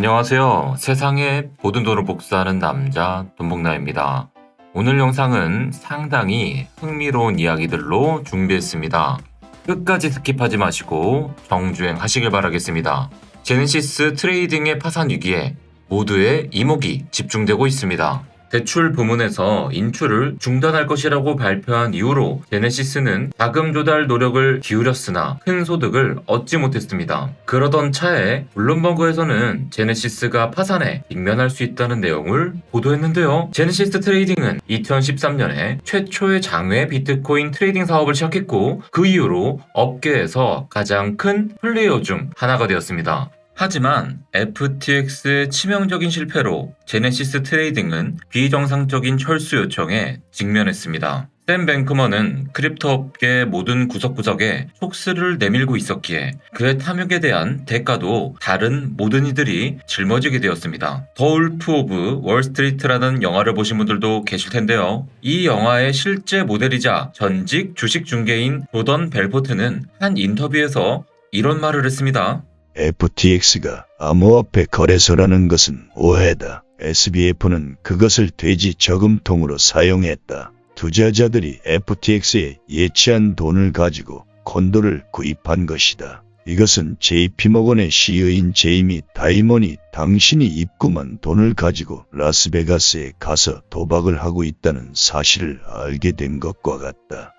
안녕하세요. 세상에 모든 돈을 복사하는 남자 돈복나입니다. 오늘 영상은 상당히 흥미로운 이야기들로 준비했습니다. 끝까지 스킵하지 마시고 정주행 하시길 바라겠습니다. 제네시스 트레이딩의 파산 위기에 모두의 이목이 집중되고 있습니다. 대출 부문에서 인출을 중단할 것이라고 발표한 이후로 제네시스는 자금 조달 노력을 기울였으나 큰 소득을 얻지 못했습니다. 그러던 차에 블룸버그에서는 제네시스가 파산에 직면할 수 있다는 내용을 보도했는데요. 제네시스 트레이딩은 2013년에 최초의 장외 비트코인 트레이딩 사업을 시작했고 그 이후로 업계에서 가장 큰 플레이어 중 하나가 되었습니다. 하지만 FTX의 치명적인 실패로 제네시스 트레이딩은 비정상적인 철수 요청에 직면했습니다. 샘 뱅크먼은 크립토 업계 모든 구석구석에 촉수를 내밀고 있었기에 그의 탐욕에 대한 대가도 다른 모든 이들이 짊어지게 되었습니다. 더 울프 오브 월스트리트라는 영화를 보신 분들도 계실 텐데요. 이 영화의 실제 모델이자 전직 주식 중개인 조던 벨포트는 한 인터뷰에서 이런 말을 했습니다. FTX가 암호화폐 거래소라는 것은 오해다. SBF는 그것을 돼지 저금통으로 사용했다. 투자자들이 FTX에 예치한 돈을 가지고 콘도를 구입한 것이다. 이것은 JP모건의 CEO인 제이미 다이먼이 당신이 입금한 돈을 가지고 라스베가스에 가서 도박을 하고 있다는 사실을 알게 된 것과 같다.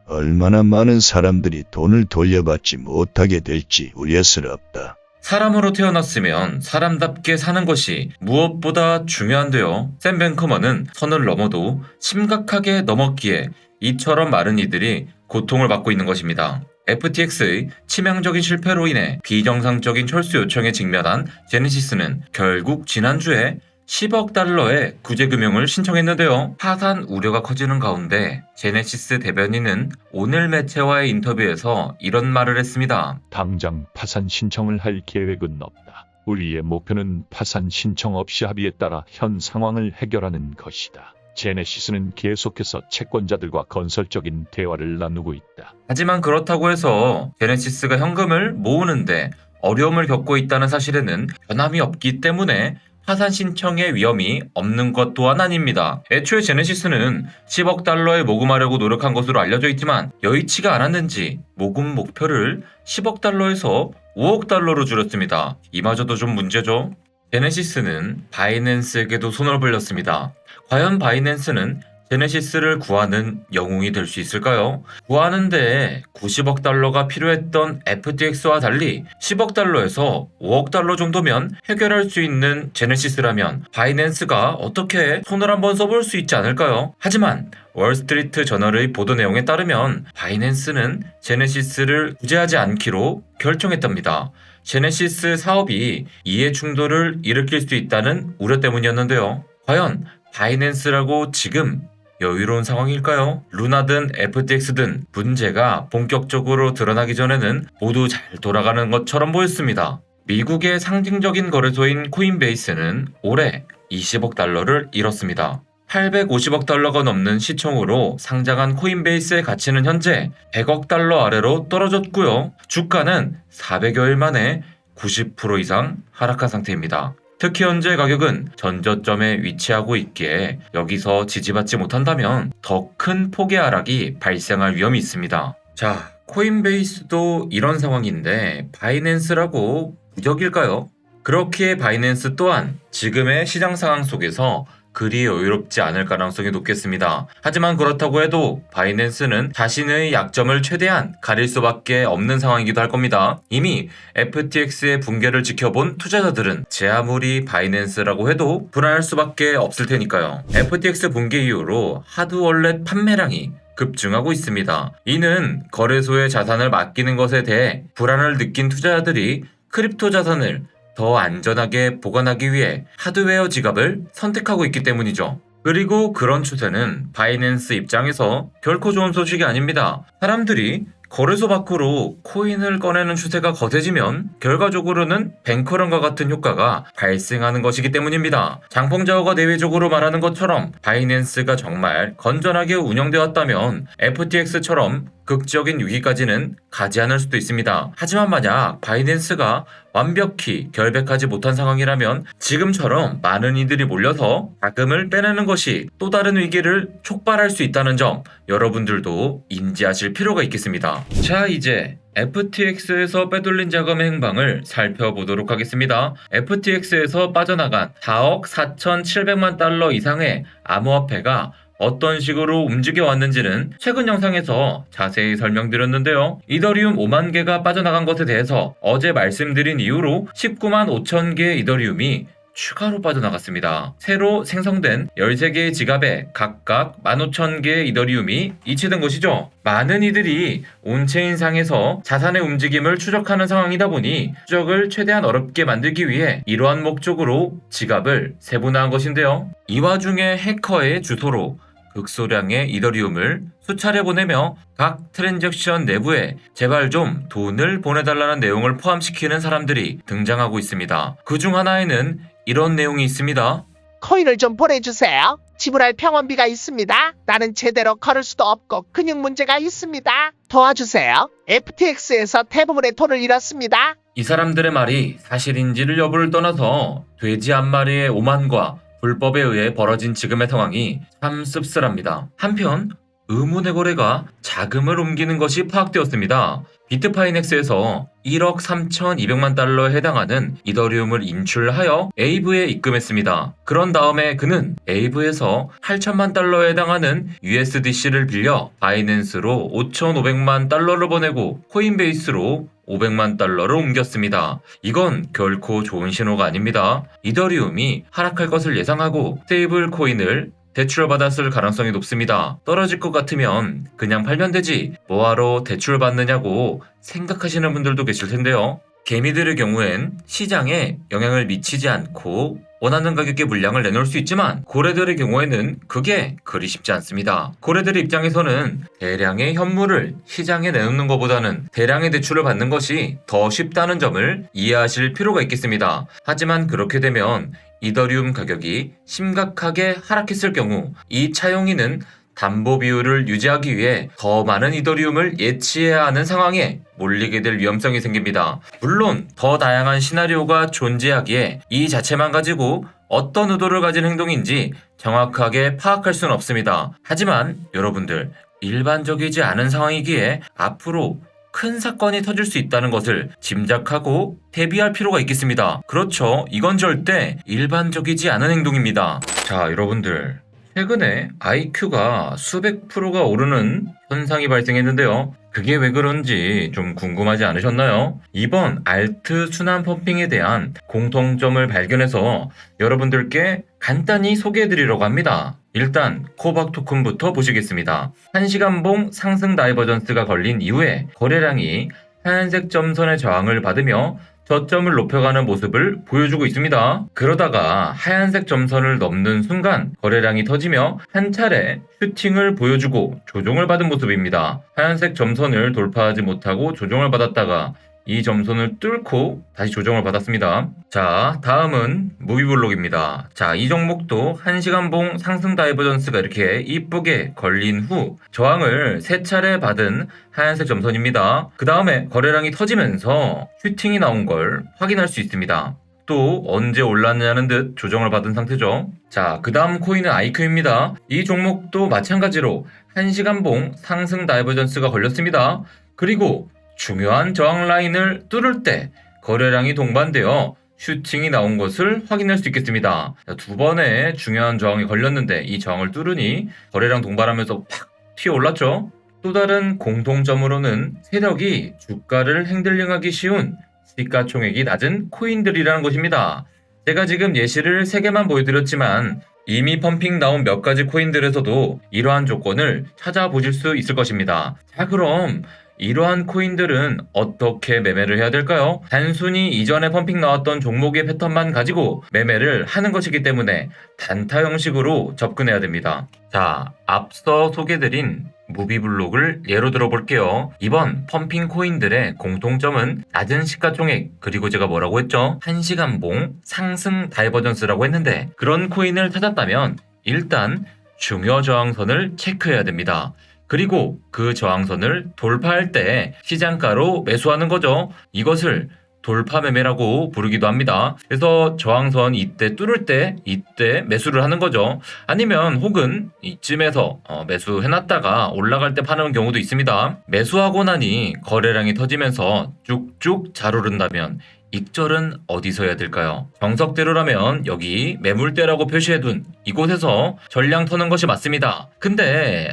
얼마나 많은 사람들이 돈을 돌려받지 못하게 될지 우려스럽다. 사람으로 태어났으면 사람답게 사는 것이 무엇보다 중요한데요. 샘 뱅크먼은 선을 넘어도 심각하게 넘었기에 이처럼 많은 이들이 고통을 받고 있는 것입니다. FTX의 치명적인 실패로 인해 비정상적인 철수 요청에 직면한 제네시스는 결국 지난주에 10억 달러의 구제금융을 신청했는데요. 파산 우려가 커지는 가운데 제네시스 대변인은 오늘 매체와의 인터뷰에서 이런 말을 했습니다. 당장 파산 신청을 할 계획은 없다. 우리의 목표는 파산 신청 없이 합의에 따라 현 상황을 해결하는 것이다. 제네시스는 계속해서 채권자들과 건설적인 대화를 나누고 있다. 하지만 그렇다고 해서 제네시스가 현금을 모으는데 어려움을 겪고 있다는 사실에는 변함이 없기 때문에 파산 신청의 위험이 없는 것 또한 아닙니다. 애초에 제네시스는 10억 달러에 모금하려고 노력한 것으로 알려져 있지만 여의치가 않았는지 모금 목표를 10억 달러에서 5억 달러로 줄였습니다. 이마저도 좀 문제죠. 제네시스는 바이낸스에게도 손을 벌렸습니다. 과연 바이낸스는 제네시스를 구하는 영웅이 될 수 있을까요? 구하는데 90억 달러가 필요했던 FTX와 달리 10억 달러에서 5억 달러 정도면 해결할 수 있는 제네시스라면 바이낸스가 어떻게 손을 한번 써볼 수 있지 않을까요? 하지만 월스트리트 저널의 보도 내용에 따르면 바이낸스는 제네시스를 구제하지 않기로 결정했답니다. 제네시스 사업이 이해 충돌을 일으킬 수 있다는 우려 때문이었는데요. 과연 바이낸스라고 지금 여유로운 상황일까요? 루나든 FTX든 문제가 본격적으로 드러나기 전에는 모두 잘 돌아가는 것처럼 보였습니다. 미국의 상징적인 거래소인 코인베이스는 올해 20억 달러를 잃었습니다. 850억 달러가 넘는 시총으로 상장한 코인베이스의 가치는 현재 100억 달러 아래로 떨어졌고요. 주가는 400여일 만에 90% 이상 하락한 상태입니다. 특히 현재 가격은 전저점에 위치하고 있기에 여기서 지지받지 못한다면 더 큰 폭의 하락이 발생할 위험이 있습니다. 자, 코인베이스도 이런 상황인데 바이낸스라고 무적일까요? 그렇기에 바이낸스 또한 지금의 시장 상황 속에서 그리 여유롭지 않을 가능성이 높겠습니다. 하지만 그렇다고 해도 바이낸스는 자신의 약점을 최대한 가릴 수밖에 없는 상황이기도 할 겁니다. 이미 FTX의 붕괴를 지켜본 투자자들은 제 아무리 바이낸스라고 해도 불안할 수밖에 없을 테니까요. FTX 붕괴 이후로 하드월렛 판매량이 급증하고 있습니다. 이는 거래소에 자산을 맡기는 것에 대해 불안을 느낀 투자자들이 크립토 자산을 더 안전하게 보관하기 위해 하드웨어 지갑을 선택하고 있기 때문이죠. 그리고 그런 추세는 바이낸스 입장에서 결코 좋은 소식이 아닙니다. 사람들이 거래소 밖으로 코인을 꺼내는 추세가 거세지면 결과적으로는 뱅커런과 같은 효과가 발생하는 것이기 때문입니다. 장펑자오가 내외적으로 말하는 것처럼 바이낸스가 정말 건전하게 운영되었다면 FTX처럼 극적인 위기까지는 가지 않을 수도 있습니다. 하지만 만약 바이낸스가 완벽히 결백하지 못한 상황이라면 지금처럼 많은 이들이 몰려서 자금을 빼내는 것이 또 다른 위기를 촉발할 수 있다는 점 여러분들도 인지하실 필요가 있겠습니다. 자, 이제 FTX에서 빼돌린 자금의 행방을 살펴보도록 하겠습니다. FTX에서 빠져나간 4억 4,700만 달러 이상의 암호화폐가 어떤 식으로 움직여 왔는지는 최근 영상에서 자세히 설명드렸는데요. 이더리움 5만 개가 빠져나간 것에 대해서 어제 말씀드린 이후로 19만 5천 개의 이더리움이 추가로 빠져나갔습니다. 새로 생성된 13개의 지갑에 각각 15,000개의 이더리움이 이체된 것이죠. 많은 이들이 온체인상에서 자산의 움직임을 추적하는 상황이다 보니 추적을 최대한 어렵게 만들기 위해 이러한 목적으로 지갑을 세분화한 것인데요. 이 와중에 해커의 주소로 극소량의 이더리움을 수차례 보내며 각 트랜잭션 내부에 제발 좀 돈을 보내달라는 내용을 포함시키는 사람들이 등장하고 있습니다. 그중 하나에는 이런 내용이 있습니다. 코인을 좀 보내주세요. 지불할 병원비가 있습니다. 나는 제대로 걸을 수도 없고 근육 문제가 있습니다. 도와주세요. FTX에서 대부분의 돈을 잃었습니다. 이 사람들의 말이 사실인지를 여부를 떠나서 돼지 한 마리의 오만과 불법에 의해 벌어진 지금의 상황이 참 씁쓸합니다. 한편 의문의 거래가 자금을 옮기는 것이 파악되었습니다. 비트파이넥스에서 1억 3,200만 달러에 해당하는 이더리움을 인출하여 에이브에 입금했습니다. 그런 다음에 그는 에이브에서 8천만 달러에 해당하는 USDC를 빌려 바이낸스로 5,500만 달러를 보내고 코인베이스로 500만 달러를 옮겼습니다. 이건 결코 좋은 신호가 아닙니다. 이더리움이 하락할 것을 예상하고 스테이블 코인을 대출받았을 가능성이 높습니다. 떨어질 것 같으면 그냥 팔면 되지 뭐하러 대출받느냐고 생각하시는 분들도 계실 텐데요. 개미들의 경우엔 시장에 영향을 미치지 않고 원하는 가격의 물량을 내놓을 수 있지만 고래들의 경우에는 그게 그리 쉽지 않습니다. 고래들의 입장에서는 대량의 현물을 시장에 내놓는 것보다는 대량의 대출을 받는 것이 더 쉽다는 점을 이해하실 필요가 있겠습니다. 하지만 그렇게 되면 이더리움 가격이 심각하게 하락했을 경우 이 차용인은 담보 비율을 유지하기 위해 더 많은 이더리움을 예치해야 하는 상황에 몰리게 될 위험성이 생깁니다. 물론 더 다양한 시나리오가 존재하기에 이 자체만 가지고 어떤 의도를 가진 행동인지 정확하게 파악할 수는 없습니다. 하지만 여러분들 일반적이지 않은 상황이기에 앞으로 큰 사건이 터질 수 있다는 것을 짐작하고 대비할 필요가 있겠습니다. 그렇죠. 이건 절대 일반적이지 않은 행동입니다. 자, 여러분들. 최근에 IQ가 수백 프로가 오르는 현상이 발생했는데요. 그게 왜 그런지 좀 궁금하지 않으셨나요? 이번 알트 순환 펌핑에 대한 공통점을 발견해서 여러분들께 간단히 소개해드리려고 합니다. 일단 코박 토큰부터 보시겠습니다. 1시간봉 상승 다이버전스가 걸린 이후에 거래량이 하얀색 점선의 저항을 받으며 저점을 높여가는 모습을 보여주고 있습니다. 그러다가 하얀색 점선을 넘는 순간 거래량이 터지며 한 차례 슈팅을 보여주고 조정을 받은 모습입니다. 하얀색 점선을 돌파하지 못하고 조정을 받았다가 이 점선을 뚫고 다시 조정을 받았습니다. 자, 다음은 무비블록입니다. 자, 이 종목도 1시간봉 상승 다이버전스가 이렇게 이쁘게 걸린 후 저항을 3차례 받은 하얀색 점선입니다. 그 다음에 거래량이 터지면서 슈팅이 나온 걸 확인할 수 있습니다. 또 언제 올랐냐는 듯 조정을 받은 상태죠. 자, 그 다음 코인은 IQ입니다. 이 종목도 마찬가지로 1시간봉 상승 다이버전스가 걸렸습니다. 그리고 중요한 저항 라인을 뚫을 때 거래량이 동반되어 슈팅이 나온 것을 확인할 수 있겠습니다. 두 번의 중요한 저항이 걸렸는데 이 저항을 뚫으니 거래량 동반하면서 팍 튀어올랐죠. 또 다른 공통점으로는 세력이 주가를 핸들링하기 쉬운 시가총액이 낮은 코인들이라는 것입니다. 제가 지금 예시를 3개만 보여드렸지만 이미 펌핑 나온 몇 가지 코인들에서도 이러한 조건을 찾아보실 수 있을 것입니다. 자, 그럼 이러한 코인들은 어떻게 매매를 해야 될까요? 단순히 이전에 펌핑 나왔던 종목의 패턴만 가지고 매매를 하는 것이기 때문에 단타 형식으로 접근해야 됩니다. 자, 앞서 소개드린 무비블록을 예로 들어볼게요. 이번 펌핑 코인들의 공통점은 낮은 시가총액, 그리고 제가 뭐라고 했죠? 1시간봉 상승 다이버전스라고 했는데 그런 코인을 찾았다면 일단 중요 저항선을 체크해야 됩니다. 그리고 그 저항선을 돌파할 때 시장가로 매수하는 거죠. 이것을 돌파 매매라고 부르기도 합니다. 그래서 저항선 이때 뚫을 때 이때 매수를 하는 거죠. 아니면 혹은 이쯤에서 매수해놨다가 올라갈 때 파는 경우도 있습니다. 매수하고 나니 거래량이 터지면서 쭉쭉 잘 오른다면 익절은 어디서 해야 될까요? 정석대로라면 여기 매물대라고 표시해둔 이곳에서 전량 터는 것이 맞습니다. 근데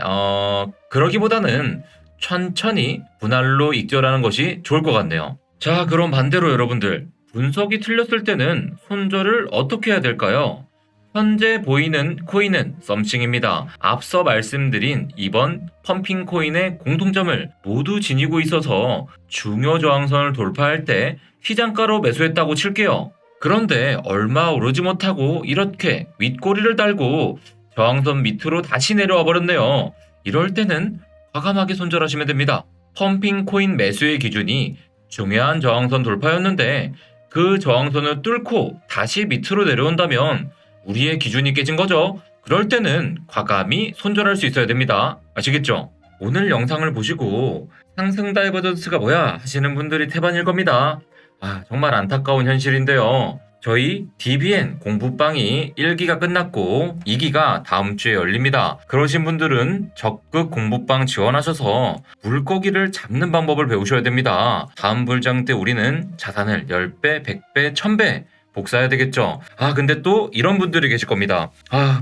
그러기보다는 천천히 분할로 익절하는 것이 좋을 것 같네요. 자, 그럼 반대로 여러분들, 분석이 틀렸을 때는 손절을 어떻게 해야 될까요? 현재 보이는 코인은 썸씽입니다. 앞서 말씀드린 이번 펌핑 코인의 공통점을 모두 지니고 있어서 중요 저항선을 돌파할 때 시장가로 매수했다고 칠게요. 그런데 얼마 오르지 못하고 이렇게 윗꼬리를 달고 저항선 밑으로 다시 내려와 버렸네요. 이럴 때는 과감하게 손절하시면 됩니다. 펌핑 코인 매수의 기준이 중요한 저항선 돌파였는데 그 저항선을 뚫고 다시 밑으로 내려온다면 우리의 기준이 깨진 거죠. 그럴 때는 과감히 손절할 수 있어야 됩니다. 아시겠죠? 오늘 영상을 보시고 상승 다이버전스가 뭐야 하시는 분들이 태반일 겁니다. 정말 안타까운 현실인데요. 저희 DBN 공부방이 1기가 끝났고 2기가 다음 주에 열립니다. 그러신 분들은 적극 공부방 지원하셔서 물고기를 잡는 방법을 배우셔야 됩니다. 다음 불장 때 우리는 자산을 10배, 100배, 1000배 복사해야 되겠죠. 근데 또 이런 분들이 계실 겁니다.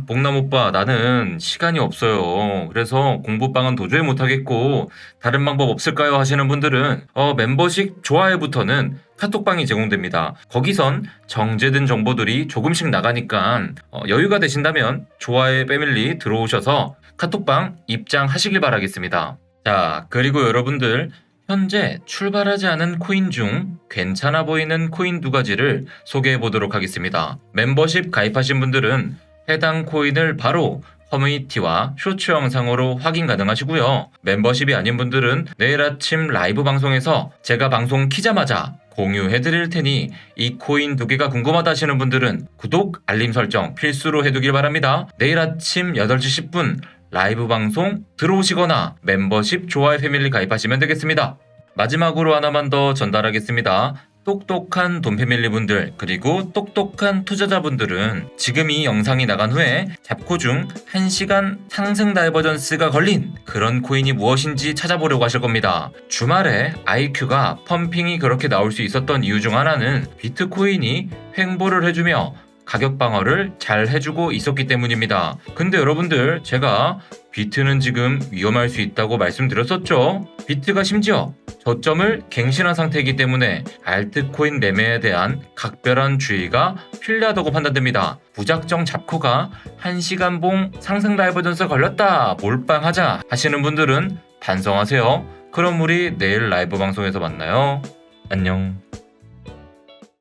복남 오빠, 나는 시간이 없어요. 그래서 공부방은 도저히 못하겠고 다른 방법 없을까요? 하시는 분들은 멤버십 좋아요부터는 카톡방이 제공됩니다. 거기선 정제된 정보들이 조금씩 나가니까 여유가 되신다면 좋아요 패밀리 들어오셔서 카톡방 입장하시길 바라겠습니다. 자, 그리고 여러분들, 현재 출발하지 않은 코인 중 괜찮아 보이는 코인 2가지를 소개해 보도록 하겠습니다. 멤버십 가입하신 분들은 해당 코인을 바로 커뮤니티와 쇼츠 영상으로 확인 가능하시고요. 멤버십이 아닌 분들은 내일 아침 라이브 방송에서 제가 방송 키자마자 공유해 드릴 테니 이 코인 2개가 궁금하다 하시는 분들은 구독, 알림 설정 필수로 해두길 바랍니다. 내일 아침 8시 10분 라이브 방송 들어오시거나 멤버십 좋아요 패밀리 가입하시면 되겠습니다. 마지막으로 하나만 더 전달하겠습니다. 똑똑한 돈 패밀리 분들 그리고 똑똑한 투자자분들은 지금 이 영상이 나간 후에 잡코 중 1시간 상승 다이버전스가 걸린 그런 코인이 무엇인지 찾아보려고 하실 겁니다. 주말에 IQ가 펌핑이 그렇게 나올 수 있었던 이유 중 하나는 비트코인이 횡보를 해주며 가격 방어를 잘 해주고 있었기 때문입니다. 근데 여러분들, 제가 비트는 지금 위험할 수 있다고 말씀드렸었죠? 비트가 심지어 저점을 갱신한 상태이기 때문에 알트코인 매매에 대한 각별한 주의가 필요하다고 판단됩니다. 무작정 잡코가 1시간 봉 상승 다이버전스 걸렸다, 몰빵하자 하시는 분들은 반성하세요. 그럼 우리 내일 라이브 방송에서 만나요. 안녕.